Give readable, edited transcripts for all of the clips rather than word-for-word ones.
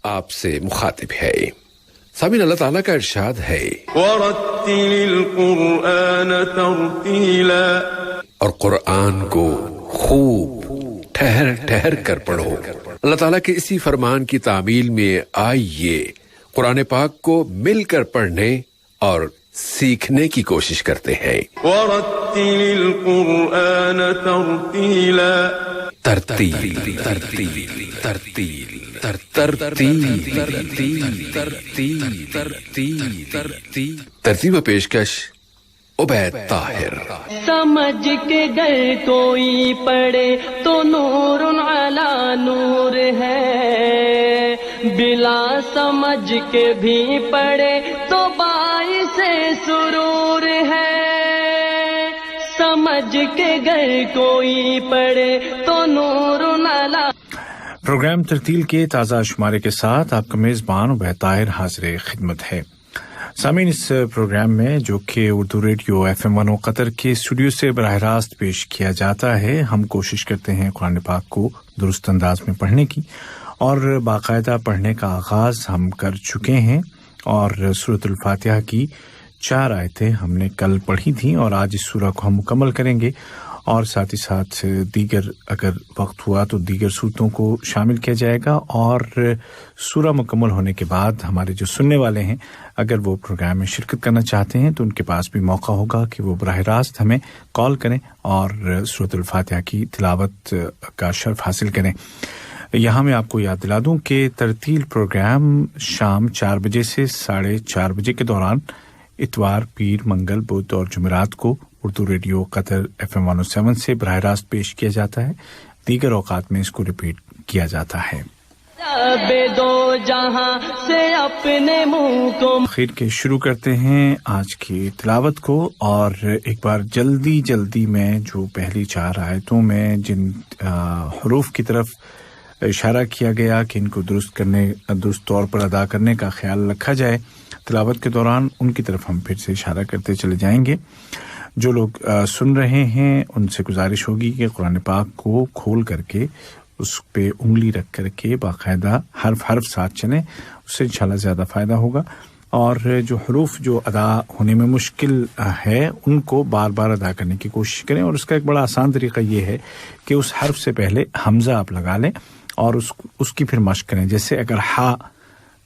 आपसे मुखातिब है। सामीन, अल्लाह ताला का इरशाद है वरत्तिलिल कुरआन तरतीला, और कुरान को खूब ठहर ठहर कर पढ़ो। अल्लाह ताला के इसी फरमान की तामील में आइए कुरान पाक को मिलकर पढ़ने और सीखने की कोशिश करते हैं। वरत्तिलिल कुरआन तरतीला, तरतील तरतील तरतील तरतील तरतीब पेशकश उबैद ताहिर। समझ के गए कोई पढ़े तो नूरुन अला नूर है, बिला समझ के भी पढ़े तो बाइसे सुरूर है। समझ के गए कोई पढ़े तो नूरुन अला। प्रोग्राम तरतील के ताज़ा शुमारे के साथ आपका मेज़बान उबैद ताहिर हाज़िर खिदमत है। सामीन, इस प्रोग्राम में जो कि उर्दू रेडियो FM 1 कतर के स्टूडियो से बराह रास्त पेश किया जाता है, हम कोशिश करते हैं कुरान पाक को दुरुस्त अंदाज में पढ़ने की, और बाकायदा पढ़ने का आगाज़ हम कर चुके हैं। और सूरतुल फातिहा की 4 आयतें हमने कल पढ़ी थी और आज इस सूरा को हम मुकम्मल करेंगे, और साथ ही साथ दीगर अगर वक्त हुआ तो दीगर सूरतों को शामिल किया जाएगा। और सूरा मुकम्मल होने के बाद हमारे जो सुनने वाले हैं, अगर वो प्रोग्राम में शिरकत करना चाहते हैं तो उनके पास भी मौका होगा कि वो बराह रास्त हमें कॉल करें और सूरतुल फातिहा की तिलावत का शर्फ हासिल करें। यहाँ मैं आपको याद दिला दूं कि तरतील प्रोग्राम शाम 4 बजे से 4:30 बजे के दौरान इतवार, पीर, मंगल, बुध और जुमेरात को उर्दू रेडियो कतर FM 107 से बराह रास्त पेश किया जाता है। दीगर औकात में इसको रिपीट किया जाता है। दो जहां से अपने मुंह को खैर के शुरू करते हैं आज की तिलावत को। और एक बार जल्दी में जो पहली 4 आयतों में जिन हरूफ की तरफ इशारा किया गया कि इनको दुरुस्त तौर पर अदा करने का ख्याल रखा जाए तिलावत के दौरान, उनकी तरफ हम फिर से इशारा करते चले जाएंगे। जो लोग सुन रहे हैं उनसे गुजारिश होगी कि कुरान पाक को खोल करके उस पे उंगली रख करके बाकायदा हर्फ साथ चलें, उससे इंशाल्लाह ज़्यादा फ़ायदा होगा। और जो हरूफ जो अदा होने में मुश्किल है उनको बार बार अदा करने की कोशिश करें। और उसका एक बड़ा आसान तरीका ये है कि उस हर्फ से पहले हमज़ा आप लगा लें और उसकी फिर मश्क करें। जैसे अगर हा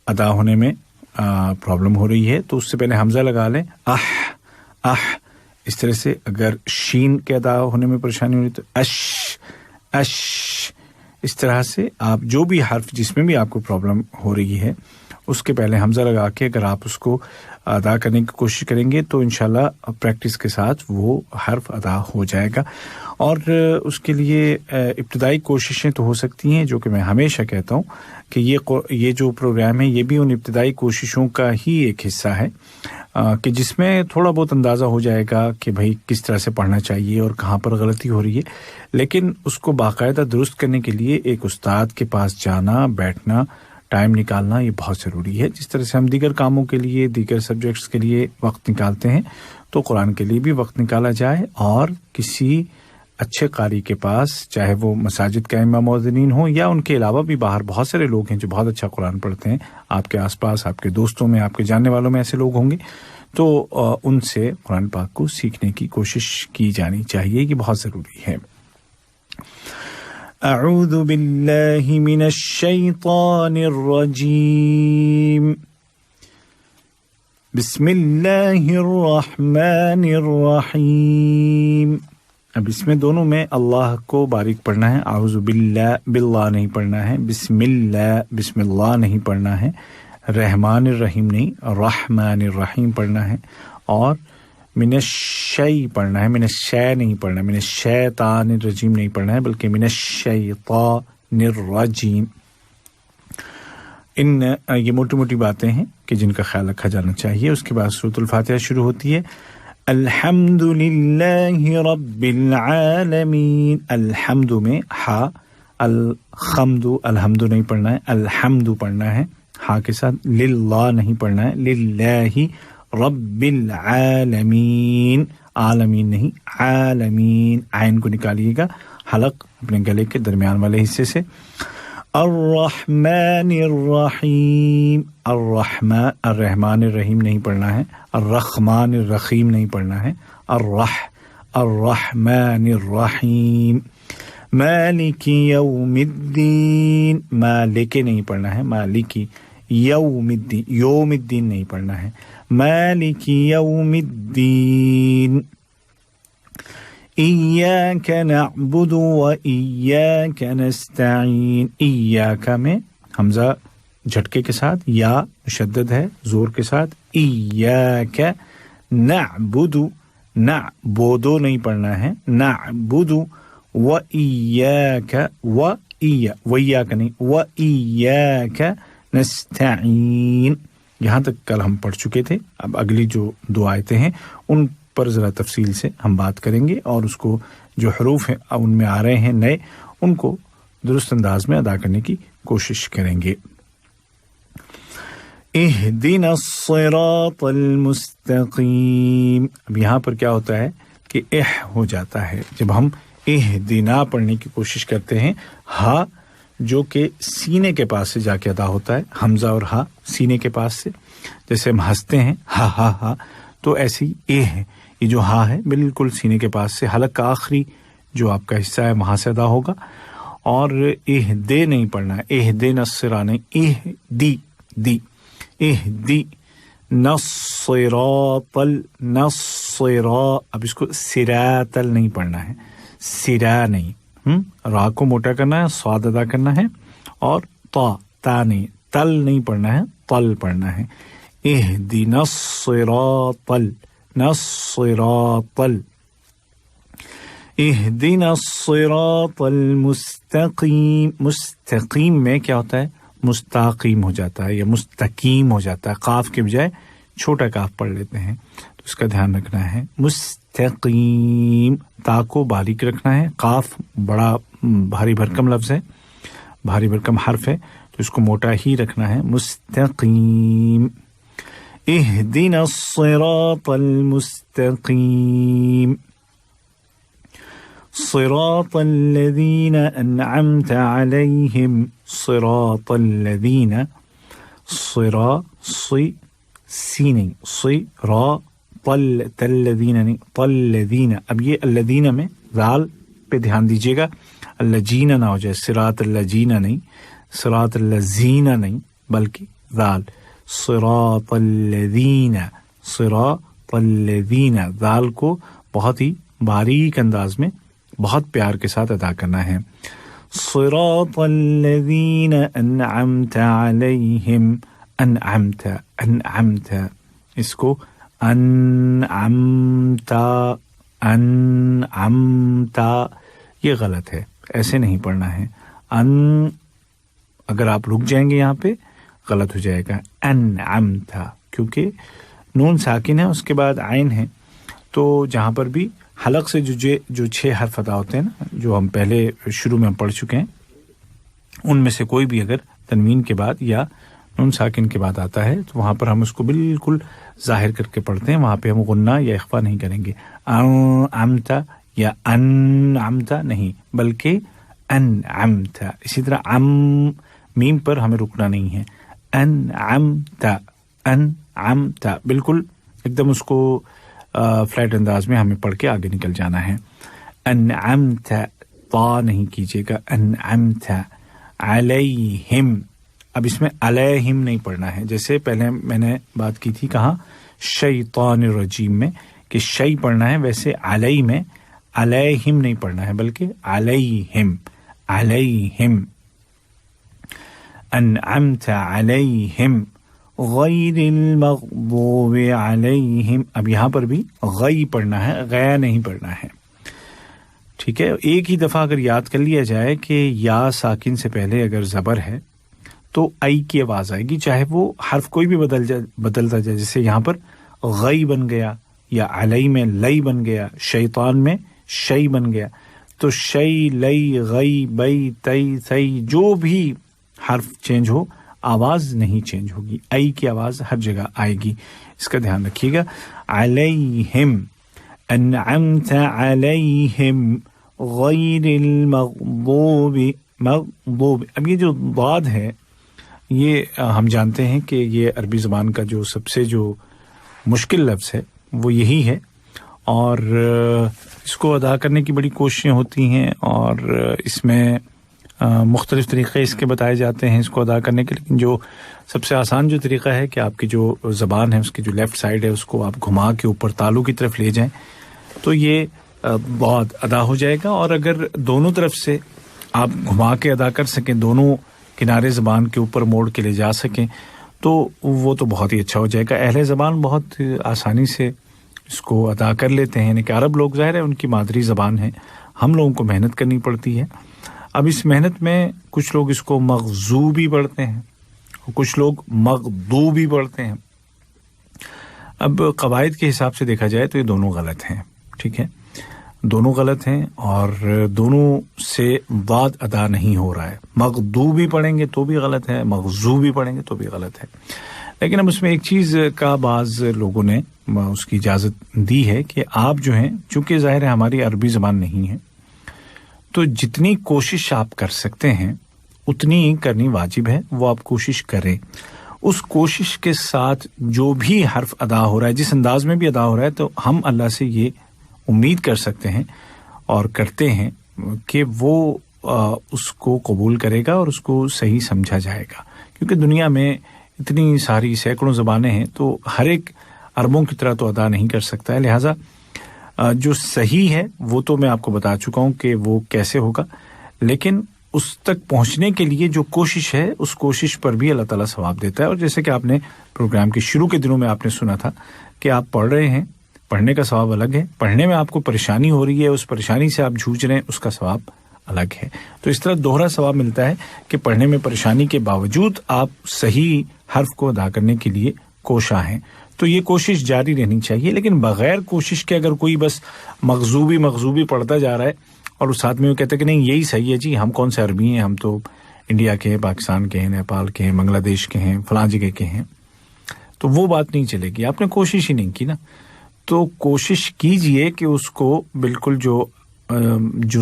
अदा होने में प्रॉब्लम हो रही है तो उससे पहले हमज़ा लगा लें, आह। इस तरह से अगर शीन के अदा होने में परेशानी हो रही तो अश। इस तरह से आप जो भी हर्फ जिसमें भी आपको प्रॉब्लम हो रही है उसके पहले हमज़ा लगा के अगर आप उसको अदा करने की कोशिश करेंगे तो इंशाल्लाह प्रैक्टिस के साथ वो हर्फ अदा हो जाएगा। और उसके लिए इब्तिदाई कोशिशें तो हो सकती हैं, जो कि मैं हमेशा कहता हूँ कि ये जो प्रोग्राम है ये भी उन इब्तिदाई कोशिशों का ही एक हिस्सा है कि जिसमें थोड़ा बहुत अंदाज़ा हो जाएगा कि भाई किस तरह से पढ़ना चाहिए और कहाँ पर गलती हो रही है। लेकिन उसको बाकायदा दुरुस्त करने के लिए एक उस्ताद के पास जाना, बैठना, टाइम निकालना ये बहुत ज़रूरी है। जिस तरह से हम दीगर कामों के लिए, दीगर सब्जेक्ट्स के लिए वक्त निकालते हैं तो कुरान के लिए भी वक्त निकाला जाए और किसी अच्छे कारी के पास, चाहे वो मसाजिद का इमाम मुअज्जिनीन हो या उनके अलावा भी बाहर बहुत सारे लोग हैं जो बहुत अच्छा कुरान पढ़ते हैं, आपके आसपास, आपके दोस्तों में, आपके जानने वालों में ऐसे लोग होंगे, तो उनसे कुरान पाक को सीखने की कोशिश की जानी चाहिए, ये बहुत ज़रूरी है। अऊज़ु बिल्लाहि मिनश शैतानिर रजीम, बिस्मिल्लाहिर रहमानिर रहीम। अब इसमें दोनों में अल्लाह को बारीक पढ़ना है, आउज़ु बिल्लाह नहीं पढ़ना है, बिस्मिल्लाह नहीं पढ़ना है, रहमानिर रहीम नहीं, रहमानिर रहीम पढ़ना है, और मिनश्शै पढ़ना है, मिनश्शै नहीं पढ़ना है, मिनश्शैतानिर रजीम नहीं पढ़ना है, बल्कि मिनश्शैतानिर रजीम। ये मोटी मोटी बातें हैं कि जिनका ख्याल रखा जाना चाहिए। उसके बाद सूरतुल फातिहा शुरू होती है, अल्हम्दुलिल्लाहि रब्बिल आलमीन। अल्हम्दु में हा, अलहम्दु नहीं पढ़ना है, अलहम्दु पढ़ना है हा के साथ, लिल्लाह नहीं पढ़ना है, लिल्लाहि रब्बिल आलमीन, आलमीन नहीं, आलमीन। आइन को निकालिएगा हलक अपने गले के दरमियान वाले हिस्से से। الرحمن الرحیم، الرحمن الرحیم نہیں پڑھنا ہے، الرحمن الرحیم نہیں پڑھنا ہے، الرحمن الرحیم، مالک یوم الدین، مالک نہیں پڑھنا ہے، مالک یوم الدین، یوم الدین نہیں پڑھنا ہے، مالک یوم الدین، ایاک نعبد و ایاک نستعین، ایاک میں حمزہ جھٹکے کے ساتھ، یا مشدد ہے زور کے ساتھ، ایاک نعبد، نعبدو نہیں پڑھنا ہے، نعبد و ایاک، و ایاک نہیں، و ایاک نستعین، یہاں تک کل ہم پڑھ چکے تھے۔ اب اگلی جو دو آیتیں ہیں ان پر ذرا تفصیل سے ہم بات کریں گے، اور اس کو جو حروف ہیں ان میں آ رہے ہیں نئے، ان کو درست انداز میں ادا کرنے کی کوشش کریں گے۔ اہدنا الصراط المستقیم، اب یہاں پر کیا ہوتا ہے کہ ہو جاتا ہے جب ہم اہدنا پڑھنے کی کوشش کرتے ہیں، ہا جو کہ سینے کے پاس سے جا کے ادا ہوتا ہے، حمزہ اور ہا سینے کے پاس سے، جیسے ہم ہنستے ہیں ہا ہا ہا، تو ایسی ہے، یہ جو ہا ہے بالکل سینے کے پاس سے، حلق کا آخری جو آپ کا حصہ ہے وہاں سے ادا ہوگا، اور اہدے نہیں پڑھنا ہے، اہدنا الصراط نہیں، اہدی، نصراط اب اس کو سراطل نہیں پڑھنا ہے، سرا نہیں، را کو موٹا کرنا ہے، صاد ادا کرنا ہے، اور تا نہیں، تل نہیں پڑھنا ہے، تل پڑھنا ہے، اہدنا الصراط اہدنا الصراط المستقیم، مستقیم میں کیا ہوتا ہے، مستقیم ہو جاتا ہے یا مستقیم ہو جاتا ہے، قاف کے بجائے چھوٹا کاف پڑھ لیتے ہیں، تو اس کا دھیان رکھنا ہے، مستقیم، تا کو باریک رکھنا ہے، قاف بڑا بھاری بھرکم لفظ ہے، بھاری بھرکم حرف ہے، تو اس کو موٹا ہی رکھنا ہے، مستقیم، اہدنا الصراط المستقیم، صراط الذین انعمت علیہم، صراط الذین، سینی، تلذین نہیں، تلذین، اب یہ الذین میں ذال پہ دھیان دیجیے گا، الذین نہ ہو جائے، صراط الذین نہیں، صراط الذین نہیں، بلکہ ذال، صراط الذین، صراط الذین، ذال کو بہت ہی باریک انداز میں بہت پیار کے ساتھ ادا کرنا ہے، صراط الذین انعمت علیہم، انعمت، اس کو انعمتا، یہ غلط ہے، ایسے نہیں پڑھنا ہے، اگر آپ رک جائیں گے یہاں پہ غلط ہو جائے گا، انعمتا، کیونکہ نون ساکن ہے اس کے بعد عین ہے، تو جہاں پر بھی حلق سے جو 6 حرف ادا ہوتے ہیں نا، جو ہم پہلے شروع میں پڑھ چکے ہیں، ان میں سے کوئی بھی اگر تنوین کے بعد یا نون ساکن کے بعد آتا ہے تو وہاں پر ہم اس کو بالکل ظاہر کر کے پڑھتے ہیں، وہاں پہ ہم غنہ یا اخفا نہیں کریں گے، انعمتا یا انعمتا نہیں، بلکہ انعمتا، اسی طرح میم پر ہمیں رکنا نہیں ہے، انعمتا، بالکل ایک دم اس کو فلیٹ انداز میں ہمیں پڑھ کے آگے نکل جانا ہے، انعمت، تا نہیں کیجیے گا، انعمت علیہم، اب اس میں علیہم نہیں پڑھنا ہے، جیسے پہلے میں نے بات کی تھی کہاں شیطان الرجیم میں کہ شی پڑھنا ہے، ویسے علی میں علیہم نہیں پڑھنا ہے بلکہ علیہم، علیہم، انعمت علیہم غیر المغضوب علیہم، اب یہاں پر بھی غی پڑھنا ہے، غیا نہیں پڑھنا ہے، ٹھیک ہے۔ ایک ہی دفعہ اگر یاد کر لیا جائے کہ یا ساکن سے پہلے اگر زبر ہے تو ای کی آواز آئے گی، چاہے وہ حرف کوئی بھی بدلتا جائے، جیسے یہاں پر غی بن گیا، یا علی میں لئی بن گیا، شیطان میں شی بن گیا، تو شی، لئی، غی، بئی، تئی، ثئی، جو بھی حرف چینج ہو آواز نہیں چینج ہوگی، ای کی آواز ہر جگہ آئے گی، اس کا دھیان رکھیے گا۔ علیہم، انعمت علیہم غیر المغضوب मग़ज़ूब। अब ये जो दाद है ये हम जानते हैं कि ये अरबी ज़बान का जो सबसे जो मुश्किल लफ्ज़ है वो यही है, और इसको अदा करने की बड़ी कोशिशें होती हैं और इसमें मुख्तलिफ़ तरीक़े इसके बताए जाते हैं इसको अदा करने के। लेकिन जो सबसे आसान जो तरीक़ा है कि आपकी जो ज़बान है उसकी जो लेफ़्ट साइड है उसको आप घुमा के ऊपर तालू की तरफ ले जाएं तो ये बहुत अदा हो जाएगा। और अगर दोनों तरफ से आप घुमा के अदा कर सकें, दोनों किनारे ज़बान के ऊपर मोड़ के ले जा सकें, तो वो तो बहुत ही अच्छा हो जाएगा। अहले ज़बान बहुत आसानी से इसको अदा कर लेते हैं, यानी कि अरब लोग ज़ाहिर है उनकी मादरी ज़बान है, हम लोगों को मेहनत करनी पड़ती है। अब इस मेहनत में कुछ लोग इसको मग़ज़ूबी पढ़ते हैं और कुछ लोग मग़दूबी पढ़ते हैं। अब कवायद के हिसाब से देखा जाए तो ये दोनों गलत हैं, ठीक है, दोनों गलत हैं और दोनों से दाद अदा नहीं हो रहा है। मग़दूबी पढ़ेंगे तो भी गलत है, मग़ज़ूबी पढ़ेंगे तो भी गलत है। लेकिन अब उसमें एक चीज़ का बाज़ लोगों ने उसकी इजाज़त दी है कि आप जो हैं, चूँकि ज़ाहिर है हमारी अरबी ज़बान नहीं है, तो जितनी कोशिश आप कर सकते हैं उतनी ही करनी वाजिब है, वो आप कोशिश करें। उस कोशिश के साथ जो भी हर्फ अदा हो रहा है, जिस अंदाज में भी अदा हो रहा है, तो हम अल्लाह से ये उम्मीद कर सकते हैं और करते हैं कि वो उसको कबूल करेगा और उसको सही समझा जाएगा। क्योंकि दुनिया में इतनी सारी सैकड़ों ज़बानें हैं तो हर एक अरबों की तरह तो अदा नहीं कर सकता है। लिहाजा जो सही है वो तो मैं आपको बता चुका हूँ कि वो कैसे होगा, लेकिन उस तक पहुँचने के लिए जो कोशिश है उस कोशिश पर भी अल्लाह ताला सवाब देता है। और जैसे कि आपने प्रोग्राम के शुरू के दिनों में आपने सुना था कि आप पढ़ रहे हैं, पढ़ने का सवाब अलग है, पढ़ने में आपको परेशानी हो रही है, उस परेशानी से आप जूझ रहे हैं, उसका सवाब अलग है। तो इस तरह दोहरा सवाब मिलता है कि पढ़ने में परेशानी के बावजूद आप सही हर्फ को अदा करने के लिए कोशा हैं। तो ये कोशिश जारी रहनी चाहिए, लेकिन बगैर कोशिश के अगर कोई बस मग़ज़ूबी पढ़ता जा रहा है और उस साथ में वो कहते हैं कि नहीं यही सही है जी, हम कौन से अरबी हैं, हम तो इंडिया के हैं, पाकिस्तान के हैं, नेपाल के हैं, बांग्लादेश के हैं, फलां जगह के हैं, तो वो बात नहीं चलेगी। आपने कोशिश ही नहीं की ना। तो कोशिश कीजिए कि उसको बिल्कुल जो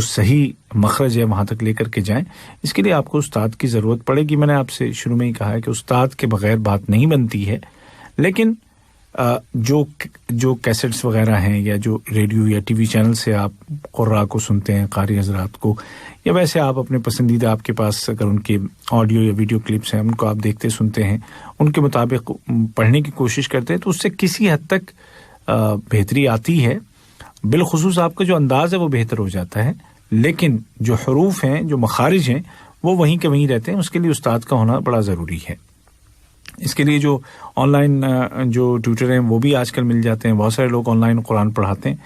सही मखरज है वहाँ तक लेकर के जाएं। इसके लिए आपको उस्ताद की ज़रूरत पड़ेगी। मैंने आपसे शुरू में ही कहा है कि उस्ताद के बगैर बात नहीं बनती है, लेकिन जो कैसेट्स वगैरह हैं या जो रेडियो या टीवी चैनल से आप क़ुर्रा को सुनते हैं, कारी हज़रात को, या वैसे आप अपने पसंदीदा, आपके पास अगर उनके ऑडियो या वीडियो क्लिप्स हैं उनको आप देखते सुनते हैं, उनके मुताबिक पढ़ने की कोशिश करते हैं, तो उससे किसी हद तक बेहतरी आती है। बिलखुसूस आपका जो अंदाज़ है वो बेहतर हो जाता है, लेकिन जो हरूफ हैं, जो मखारिज हैं, वो वहीं के वहीं रहते हैं। उसके लिए उस्ताद का होना बड़ा ज़रूरी है। इसके लिए जो ऑनलाइन जो ट्यूटर हैं वो भी आजकल मिल जाते हैं। बहुत सारे लोग ऑनलाइन कुरान पढ़ाते हैं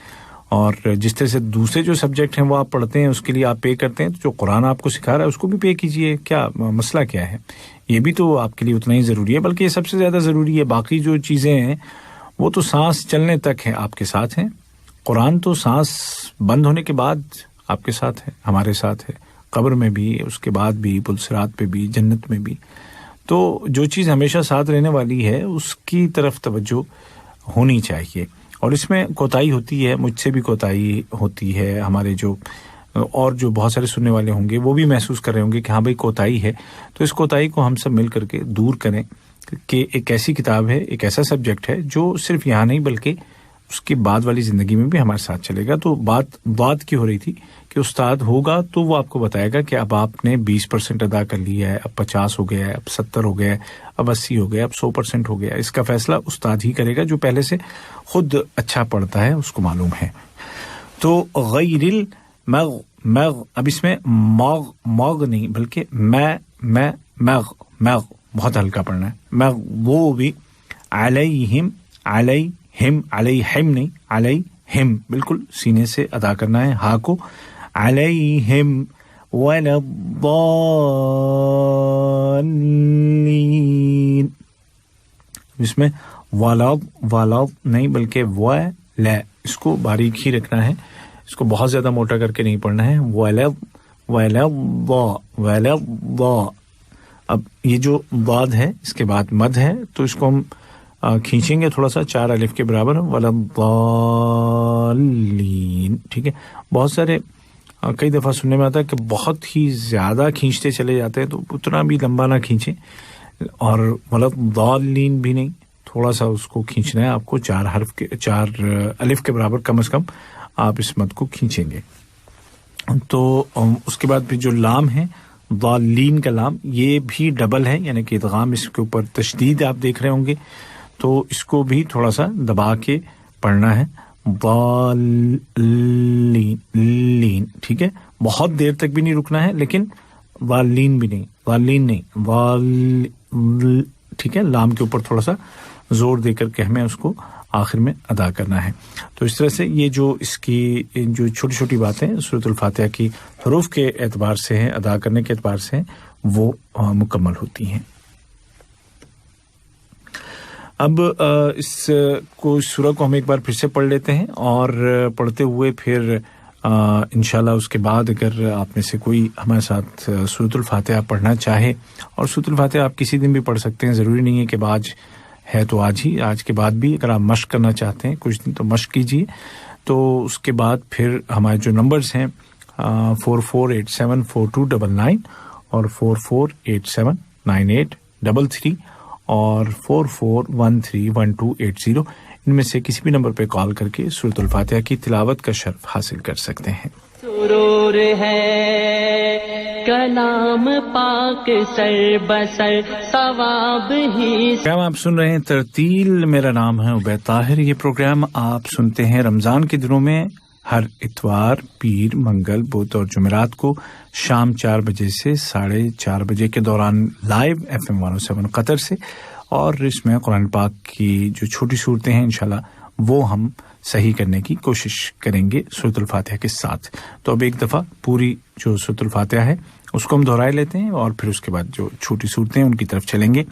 और जिस तरह से दूसरे जो सब्जेक्ट हैं वो आप पढ़ते हैं, उसके लिए आप पे करते हैं, तो जो कुरान आपको सिखा रहा है उसको भी पे कीजिए। क्या मसला क्या है? ये भी तो आपके लिए उतना ही ज़रूरी है, बल्कि ये सबसे ज़्यादा ज़रूरी है। बाकी जो चीज़ें हैं वो तो सांस चलने तक है आपके साथ हैं। कुरान तो सांस बंद होने के बाद आपके साथ है, हमारे साथ है, कब्र में भी, उसके बाद भी, पुलसिरात पे भी, जन्नत में भी। तो जो चीज़ हमेशा साथ रहने वाली है उसकी तरफ तवज्जो होनी चाहिए। और इसमें कोताही होती है, मुझसे भी कोताही होती है, हमारे जो और जो बहुत सारे सुनने वाले होंगे वो भी महसूस कर रहे होंगे कि हाँ भाई कोताही है। तो इस कोताही को हम सब मिल करके दूर करें कि एक ऐसी किताब है, एक ऐसा सब्जेक्ट है जो सिर्फ यहाँ नहीं बल्कि उसके बाद वाली ज़िंदगी में भी हमारे साथ चलेगा। तो बात की हो रही थी कि उस्ताद होगा तो वो आपको बताएगा कि अब आपने 20% अदा कर लिया है, अब 50 हो गया है, अब 70 हो गया है, अब 80 हो गया, अब 100% हो गया। इसका फैसला उस्ताद ही करेगा जो पहले से खुद अच्छा पढ़ता है, उसको मालूम है। तो गैरिल मग, अब इसमें मग नहीं बल्कि मैं बहुत हल्का पढ़ना है। मैं वो भी अलैहिम नहीं, अलैहिम बिल्कुल सीने से अदा करना है हा को। अलैहिम वलद्दाल्लीन, इसमें वाला नहीं बल्कि वला, इसको बारीक ही रखना है, इसको बहुत ज्यादा मोटा करके नहीं पढ़ना है। वला। अब ये जो वाद है इसके बाद मद है, तो इसको हम खींचेंगे थोड़ा सा 4 अलिफ के बराबर, वलद्दाल्लीन, ठीक है। बहुत सारे کئی دفعہ سننے میں آتا ہے کہ بہت ہی زیادہ کھینچتے چلے جاتے ہیں، تو اتنا بھی لمبا نہ کھینچیں، اور مطلب ضالین بھی نہیں، تھوڑا سا اس کو کھینچنا ہے آپ کو، 4 الف کے برابر کم از کم آپ اس مد کو کھینچیں گے. تو اس کے بعد پھر جو لام ہے ضالین کا لام، یہ بھی ڈبل ہے، یعنی کہ ادغام اس کے اوپر تشدید آپ دیکھ رہے ہوں گے، تو اس کو بھی تھوڑا سا دبا کے پڑھنا ہے. ضالین، ٹھیک ہے، بہت دیر تک بھی نہیں رکنا ہے، لیکن ضالین بھی نہیں، ضالین نہیں، ٹھیک ہے، لام کے اوپر تھوڑا سا زور دے کر کے ہمیں اس کو آخر میں ادا کرنا ہے. تو اس طرح سے یہ جو اس کی جو چھوٹی چھوٹی باتیں سورۃ الفاتحہ کی حروف کے اعتبار سے ہیں، ادا کرنے کے اعتبار سے ہیں، وہ مکمل ہوتی ہیں. اب اس سورہ کو ہم ایک بار پھر سے پڑھ لیتے ہیں، اور پڑھتے ہوئے پھر انشاءاللہ اس کے بعد اگر آپ میں سے کوئی ہمارے ساتھ سورۃ الفاتحہ پڑھنا چاہے، اور سورۃ الفاتحہ آپ کسی دن بھی پڑھ سکتے ہیں، ضروری نہیں ہے کہ آج ہے تو آج کے بعد بھی اگر آپ مشق کرنا چاہتے ہیں کچھ دن تو مشق کیجیے. تو اس کے بعد پھر ہمارے جو نمبرز ہیں 44874299 اور 44879833 اور 44131280، ان میں سے کسی بھی نمبر پہ کال کر کے سورۃ الفاتحہ کی تلاوت کا شرف حاصل کر سکتے ہیں. سرور ہے کلام پاک سر بسر ثواب ہی. پروگرام آپ سن رہے ہیں ترتیل، میرا نام ہے عبید طاہر. یہ پروگرام آپ سنتے ہیں رمضان کے دنوں میں ہر اتوار، پیر، منگل، بدھ اور جمعرات کو شام 4 بجے سے 4:30 بجے کے دوران لائیو FM 107 قطر سے، اور اس میں قرآن پاک کی جو چھوٹی صورتیں ہیں انشاءاللہ وہ ہم صحیح کرنے کی کوشش کریں گے سورۃ الفاتحہ کے ساتھ. تو اب ایک دفعہ پوری جو سورۃ الفاتحہ ہے اس کو ہم دہرائے لیتے ہیں، اور پھر اس کے بعد جو چھوٹی صورتیں ہیں ان کی طرف چلیں گے.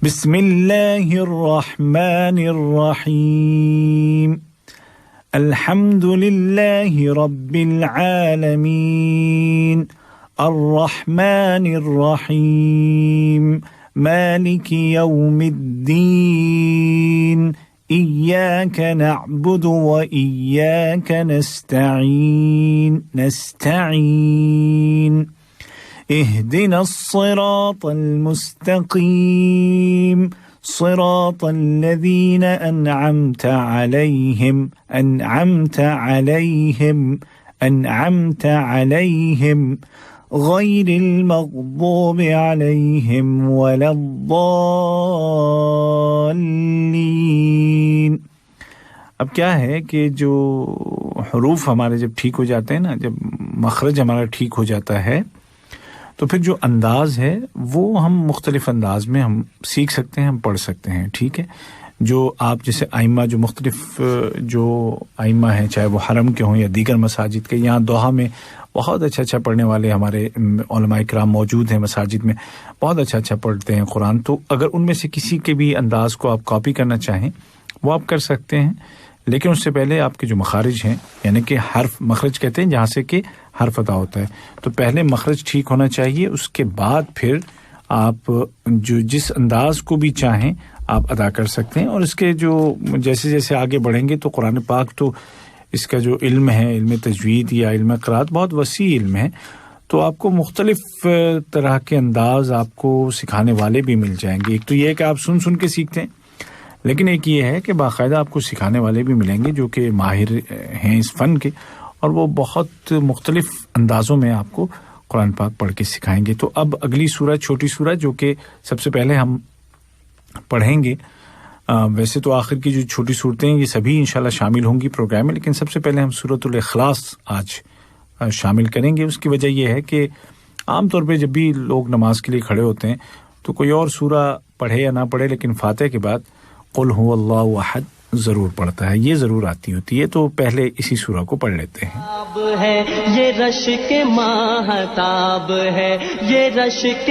بسم اللہ الرحمن الرحیم، الحمد للہ رب العالمین، الرحمن الرحیم، مالک یوم الدین، إياك نعبد وإياك نستعين اهدنا الصراط المستقيم صراط الذين أنعمت عليهم غير المغضوب عليهم ولا الضالين. اب کیا ہے کہ جو حروف ہمارے جب ٹھیک ہو جاتے ہیں نا، جب مخرج ہمارا ٹھیک ہو جاتا ہے، تو پھر جو انداز ہے وہ ہم مختلف انداز میں ہم سیکھ سکتے ہیں، ہم پڑھ سکتے ہیں. ٹھیک ہے، جو آپ جیسے ائمہ، جو مختلف جو ائمہ ہیں، چاہے وہ حرم کے ہوں یا دیگر مساجد کے، یہاں دوحہ میں بہت اچھا پڑھنے والے ہمارے علماء کرام موجود ہیں، مساجد میں بہت اچھا پڑھتے ہیں قرآن. تو اگر ان میں سے کسی کے بھی انداز کو آپ کاپی کرنا چاہیں وہ آپ کر سکتے ہیں، لیکن اس سے پہلے آپ کے جو مخارج ہیں، یعنی کہ حرف مخرج کہتے ہیں جہاں سے کہ حرف ادا ہوتا ہے، تو پہلے مخرج ٹھیک ہونا چاہیے، اس کے بعد پھر آپ جو جس انداز کو بھی چاہیں آپ ادا کر سکتے ہیں. اور اس کے جو جیسے جیسے آگے بڑھیں گے تو قرآن پاک تو اس کا جو علم ہے، علم تجوید یا علم قرات، بہت وسیع علم ہے. تو آپ کو مختلف طرح کے انداز آپ کو سکھانے والے بھی مل جائیں گے. ایک تو یہ ہے کہ آپ سن کے سیکھتے ہیں، لیکن ایک یہ ہے کہ باقاعدہ آپ کو سکھانے والے بھی ملیں گے جو کہ ماہر ہیں اس فن کے، اور وہ بہت مختلف اندازوں میں آپ کو قرآن پاک پڑھ کے سکھائیں گے. تو اب اگلی سورہ، چھوٹی سورہ، جو کہ سب سے پہلے ہم پڑھیں گے. ویسے تو آخر کی جو چھوٹی صورتیں ہیں یہ سبھی انشاءاللہ شامل ہوں گی پروگرام میں، لیکن سب سے پہلے ہم سورۃ الاخلاص آج شامل کریں گے. اس کی وجہ یہ ہے کہ عام طور پہ جب بھی لوگ نماز کے لیے کھڑے ہوتے ہیں تو کوئی اور سورہ پڑھے یا نہ پڑھے، لیکن فاتحہ کے بعد قل هو اللہ احد ضرور پڑھتا ہے، یہ ضرور آتی ہوتی ہے. تو پہلے اسی سورہ کو پڑھ لیتے ہیں. یہ رشک ماہتاب ہے، یہ رشک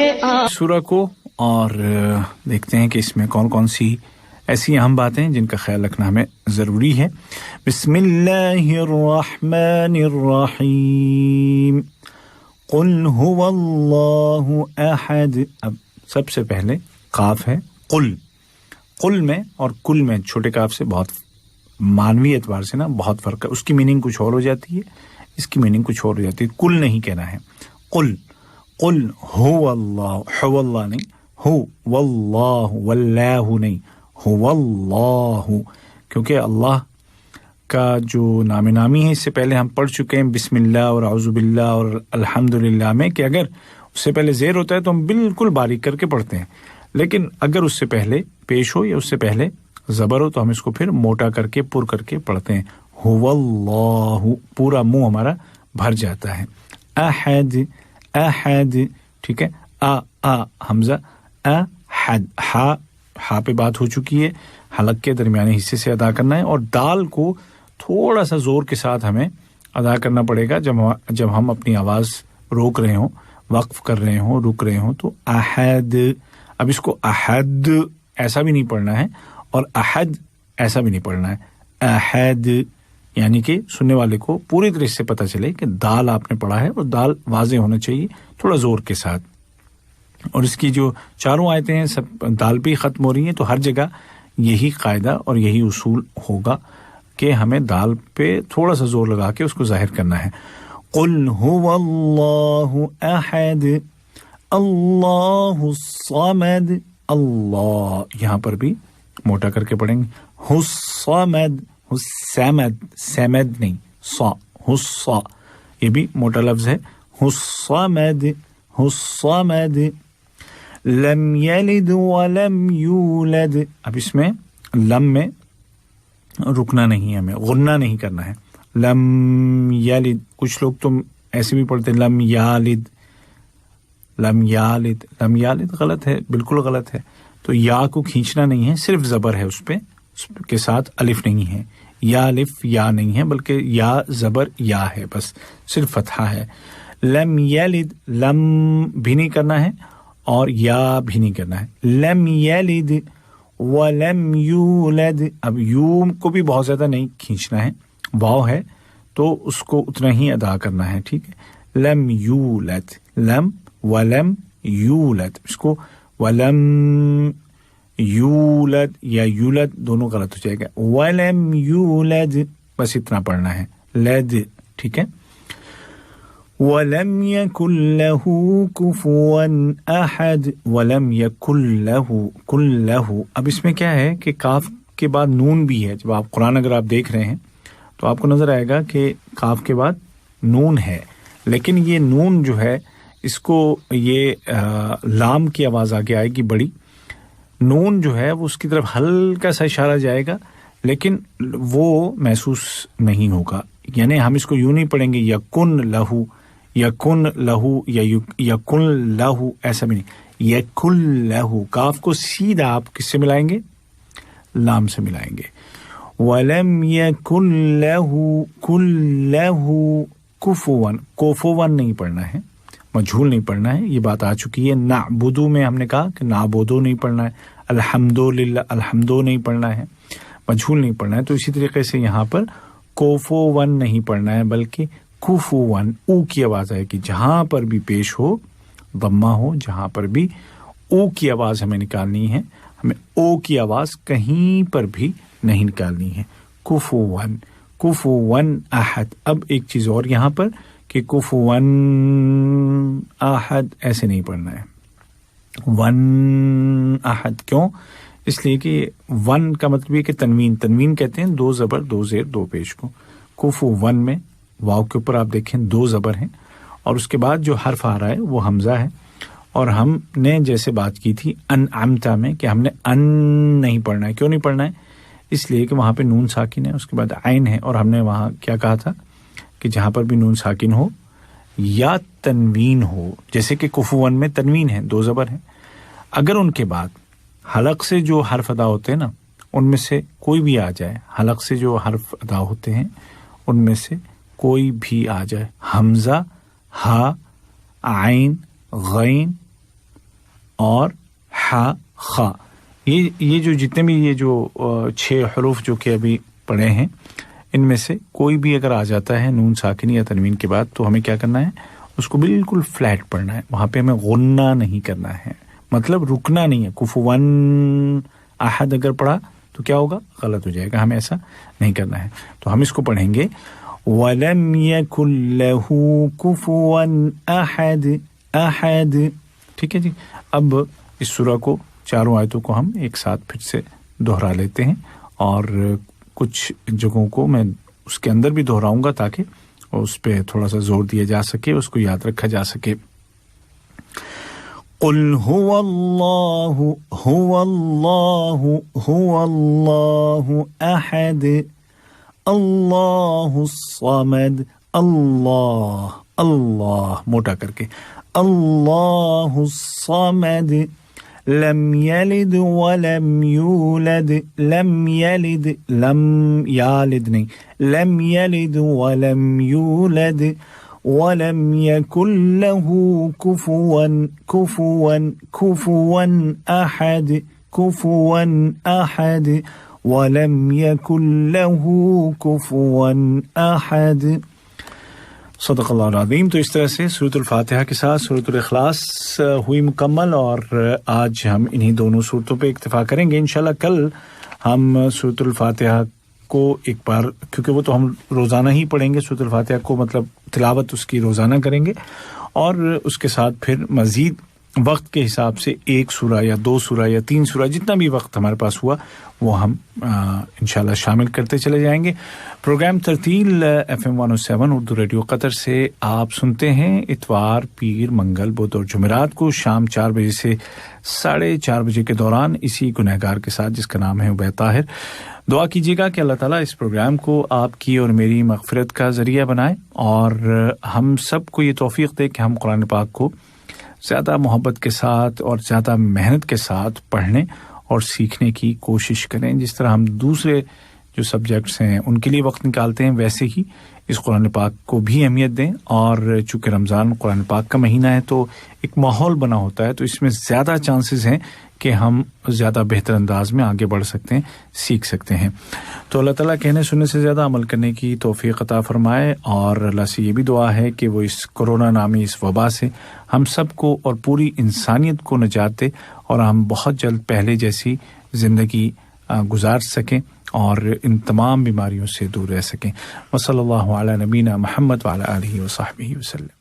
سورہ کو، اور دیکھتے ہیں کہ اس میں کون کون سی ایسی اہم باتیں جن کا خیال رکھنا ہمیں ضروری ہے. بسم اللہ الرحمن الرحیم، قل هو اللہ احد. اب سب سے پہلے قاف ہے، قل میں اور کل میں چھوٹے کاف سے بہت معنوی اعتبار سے نا بہت فرق ہے، اس کی میننگ کچھ اور ہو جاتی ہے. इसकी मीनिंग कुछ और हो जाती है। कुल नहीं कहना है, कुल कुल हुवल्लाह नहीं, हुवल्लाहु वल्लाहु नहीं, हुवल्लाहु, क्योंकि अल्लाह का जो नामे नामी है इससे पहले हम पढ़ चुके हैं बिस्मिल्लाह और औज़ुबिल्लाह और अल्हम्दुलिल्लाह में कि अगर उससे पहले ज़ेर होता है तो हम बिल्कुल बारीक करके पढ़ते हैं, लेकिन अगर उससे पहले पेश हो या उससे पहले ज़बर हो तो हम इसको फिर मोटा करके पुर करके पढ़ते हैं। हुवल्लाहु, पूरा मुंह हमारा भर जाता है। अहद अहद, ठीक है, आ हमजा अहद, हा पे बात हो चुकी है, हलक के दरमियाने हिस्से से अदा करना है, और दाल को थोड़ा सा जोर के साथ हमें अदा करना पड़ेगा जब हम अपनी आवाज रोक रहे हो, वक्फ कर रहे हो, रुक रहे हो। तो अहद, अब इसको अहद ऐसा भी नहीं पढ़ना है और अहद ऐसा भी नहीं पढ़ना है, अहद, यानी कि सुनने वाले को पूरी तरह से पता चले कि दाल आपने पढ़ा है और दाल वाज़े होना चाहिए थोड़ा जोर के साथ। और इसकी जो चारों आयतें हैं सब दाल पे खत्म हो रही हैं, तो हर जगह यही कायदा और यही उसूल होगा कि हमें दाल पे थोड़ा सा जोर लगा के उसको जाहिर करना है। कुल हुवल्लाहु अहद अल्लाहुस समद, अल्लाह यहाँ पर भी मोटा करके पढ़ेंगे, हुस्समद, हुस्समद, समद नहीं, सा, हुस्सा, ये भी मोटा लफ्ज है, हुस्समद, हुस्समद, लम यलिद वलम यूलद, अब इसमें लम में रुकना नहीं है, हमें गुन्ना नहीं करना है। लम यलिद, कुछ लोग तो ऐसे भी पढ़ते हैं लम यालिद, लम यालिद, लम यालिद गलत है, बिल्कुल गलत है। तो या को खींचना नहीं है, सिर्फ जबर है उस पे, उसके साथ अलिफ नहीं है, या अलिफ या नहीं है, बल्कि या जबर या है, बस सिर्फ फतहा है। लम यलिद, लम भी नहीं करना है और या भी नहीं करना है। लम यलिद वलम यूलद, अब यू को भी बहुत ज्यादा नहीं खींचना है, वाव है तो उसको उतना ही अदा करना है, ठीक है। लम यूलद, लम वलम यूलद, इसको वलम यूलद या यूलद दोनों गलत हो जाएगा, वलम यूलद, बस इतना पढ़ना है, लद, ठीक है। वलम यकुल लहू कुफुवन अहद, वलम यकुल लहू, अब इसमें क्या है कि काफ के बाद नून भी है। जब आप कुरान अगर आप देख रहे हैं तो आपको नजर आएगा कि काफ के बाद नून है, लेकिन ये नून जो है इसको ये लाम की आवाज आगे आएगी बड़ी, नून जो है वो उसकी तरफ हल्का सा इशारा जाएगा लेकिन वो महसूस नहीं होगा, यानी हम इसको यूं नहीं पढ़ेंगे यकुन लहू, यकुन लहू या यकुन लहू, ऐसा भी नहीं, यकुल लहू। काफ को सीधा आप किससे मिलाएंगे? लाम से मिलाएंगे। वलम यकुल लहू कुफुवन, कुफुवन नहीं पढ़ना है, मजहूल नहीं पढ़ना है, ये बात आ चुकी है। नाबुदू में हमने कहा कि नाबुदू नहीं पढ़ना है, अल्हम्दुलिल्लाह अल्हम्दु नहीं पढ़ना है, मजहूल नहीं पढ़ना है। तो इसी तरीके से यहाँ पर कुफुवन नहीं पढ़ना है बल्कि कुफुवन, ऊ की आवाज आएगी, जहां पर भी पेश हो दम्मा हो, जहां पर भी ऊ की आवाज हमें निकालनी है, हमें ओ की आवाज कहीं पर भी नहीं निकालनी है। कुफुवन, कुफुवन अहद। अब एक चीज और यहाँ पर कि कुफुवन अहद ऐसे नहीं पढ़ना है, वन अहद। क्यों? इसलिए कि वन का मतलब ये कि तनवीन, तनवीन कहते हैं दो जबर दो जेर दो पेश को। कुफुवन में वाव के ऊपर आप देखें दो जबर हैं और उसके बाद जो हर्फ आ रहा है वो हमजा है, और हमने जैसे बात की थी अनअमता में कि हमने अन नहीं पढ़ना है। क्यों नहीं पढ़ना है? इसलिए कि वहां पे नून साकिन है, उसके बाद आइन है, और हमने वहां क्या कहा था कि जहां पर भी नून साकिन हो या तनवीन हो, जैसे कि कुफुवन में तनवीन है, दो जबर हैं, अगर उनके बाद हलक से जो हर्फ अदा होते हैं ना, उनमें से कोई भी आ जाए, हलक से जो हर्फ अदा होते हैं उनमें से कोई भी आ जाए, हमजा, हा, आइन, गैन और हा, खा, ये जो जितने भी ये जो 6 हरूफ जो कि अभी पढ़े हैं, इनमें से कोई भी अगर आ जाता है नून साकिनी या तनवीन के बाद, तो हमें क्या करना है? उसको बिल्कुल फ्लैट पढ़ना है, वहां पे हमें गुन्ना नहीं करना है, मतलब रुकना नहीं है। कुफुवन अहद अगर पढ़ा तो क्या होगा? गलत हो जाएगा, हमें ऐसा नहीं करना है। तो हम इसको पढ़ेंगे वलम यकुल लहू कुफुवन अहद अहद। ठीक है जी। अब इस सूरा को चारों आयतों को हम एक साथ फिर से दोहरा लेते हैं और कुछ जगहों को मैं उसके अंदर भी दोहराऊंगा ताकि उस पे थोड़ा सा जोर दिया जा सके, उसको याद रखा जा सके। कुल हुवल्लाहु हुवल्लाहु हुवल्लाहु अहद अल्लाहुस समद। अल्लाह अल्लाह मोटा करके, अल्लाहुस समद लम यलिद वलम यूलद। लम यलिद, लम यालिद नहीं, लम यलिद वलम यूलद वलम यकुल लहू कुफुवन कुफुवन कुफुवन अहद कुफुवन अहद वलम यकुल लहू कुफुवन अहद। सदक़ल्लाहुल अज़ीम। तो इस तरह से सूरतुल फातिहा के साथ सूरतुल इखलास हुई मुकम्मल और आज हम इन्हीं दोनों सूरतों पे इक्तिफा करेंगे। इंशाल्लाह कल हम सूरतुल फातिहा को एक बार, क्योंकि वो तो हम रोज़ाना ही पढ़ेंगे सूरतुल फातिहा को, मतलब तिलावत उसकी रोज़ाना करेंगे और उसके साथ फिर मज़ीद वक्त के हिसाब से एक सूरा या दो सूरा या तीन सूरा, जितना भी वक्त हमारे पास हुआ वो हम इंशाल्लाह शामिल करते चले जाएंगे। Program Tarteel FM 107 Urdu radio Qatar से आप सुनते हैं इतवार, पीर, मंगल, बुध और जुमेरात को शाम 4 बजे से 4:30 बजे के दौरान इसी गुनहगार के साथ जिसका नाम है उबैद ताहिर। दुआ कीजिएगा कि अल्लाह ताला इस प्रोग्राम को आपकी और मेरी मग़फ़िरत का ज़रिया बनाए और हम सबको ये तौफ़ीक़ दे कि हम कुरान पाक को ज़्यादा मोहब्बत के साथ और ज़्यादा मेहनत के साथ पढ़ने और सीखने की कोशिश करें। जिस तरह हम दूसरे जो सब्जेक्ट्स हैं उनके लिए वक्त निकालते हैं, वैसे ही इस कुरान पाक को भी अहमियत दें। और चूँकि रमज़ान कुरान पाक का महीना है तो एक माहौल बना होता है, तो इसमें ज़्यादा चांसेस हैं कि हम ज़्यादा बेहतर अंदाज में आगे बढ़ सकते हैं, सीख सकते हैं। तो अल्लाह ताला कहने सुनने से ज़्यादा अमल करने की तौफ़ीक़ अता फ़रमाए और अल्लाह से ये भी दुआ है कि वो इस कोरोना नामी इस वबा से हम सबको और पूरी इंसानियत को निजात दे और हम बहुत जल्द पहले जैसी ज़िंदगी गुजार सकें और इन तमाम बीमारियों से दूर रह सकें। वसल्लल्लाहु अला नबीना मुहम्मद व अला आलिहि व सहबिहि वसल्लम।